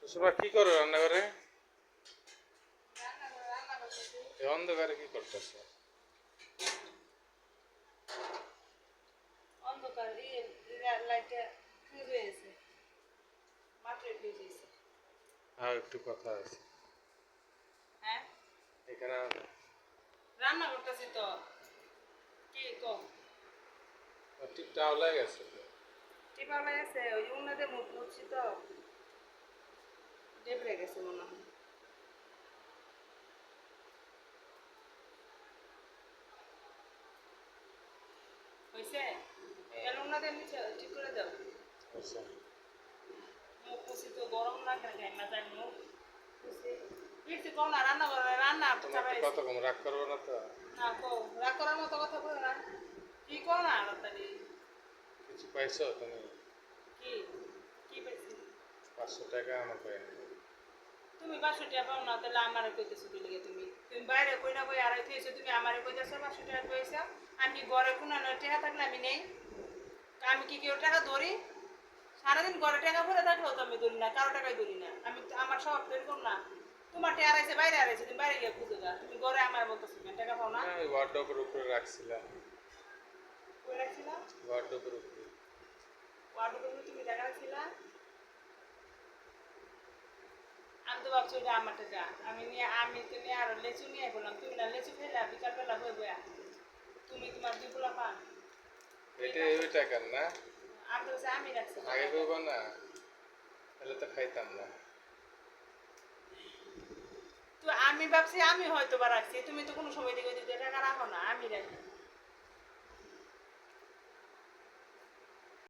সুষমা কি করো রান্নাঘরে? রান্না করতেছি। এই অন্ধকারে কি করতেছো? অন্ধকার লাইটটা ফিউজ হয়ে গেছে, মাত্রই ফিউজ হয়েছে। হ্যাঁ, একটু কথা আছে হ্যাঁ, এখানে। রান্না করতেছি তো। কি কম টিপটা আওলা গেছে তো। টিপা গেছে, ওই উন্নতে মুখ মুছছি তো ডেবরে গেছে মনে হয়। হয়েছে, তাহলে উন্নতে নিচে ঠিক করে দাও। আচ্ছা, মুখ মুছি তো গরম লাগে না, না যায় মুখ মুছি। ফিরছি কম না, রান্না করে রান্না তোমার তো চাপাইছি। কথা কম, রাগ করবো না তো? না কো, রাগ করার মতো কথা বলো না। কি কো না তাড়াতাড়ি। কিছু পাইছো তুমি? কি কি পেয়েছি? 500 টাকা আমার পাই না। তুমি 500 টাকা পাও না, তাহলে আমারে কইতেছো কি লিগে? তুমি তুমি বাইরে কই না কই আড়াই থইছো, তুমি আমারে কইতেছো 500 টাকা কইছো। আমি ঘরে কোনো না টাকা থাকলে আমি নেই। আমি কি কেউ টাকা ধরি? সারাদিন ঘরে টাকা ভরে থাকলেও তো আমি ধরি না, কারো টাকাই ধরি না। আমি আমার স্বভাব তো এরকম না। তোমার টাকা আড়াইছে, বাইরে আড়াইছে, তুমি বাইরে গিয়ে খুঁজো গা। তুমি ঘরে আমার বলতেছো কেন টাকা পাও না? না, ওই ওয়ার্ডরোবের উপরে রাখছিলাম। কই রাখছিলা? ওয়ার্ডরোবের উপরে। ওয়ার্ডরোবে তুমি টাকা রাখছিলা? আমি তো ভাবছি ওটা আমার টাকা। আমি তো নিয়ে আরো লেচু নিয়ে বললাম, তুমি না লেচু খেলে বিকালবেলা হয়ে বয়া। তুমি তোমার দুই পোলা পান। এটা ওই টাকার না? আমি তো বলছি আমি রাখছি আগে টাকাটা। কইবা না, তাহলে তো খাইতাম না। তো আমি ভাবছি আমি হয়তো বা রাখছি, তুমি তো কোনো সময় দিকে দিতে টাকা রাখো না, আমি রাখি।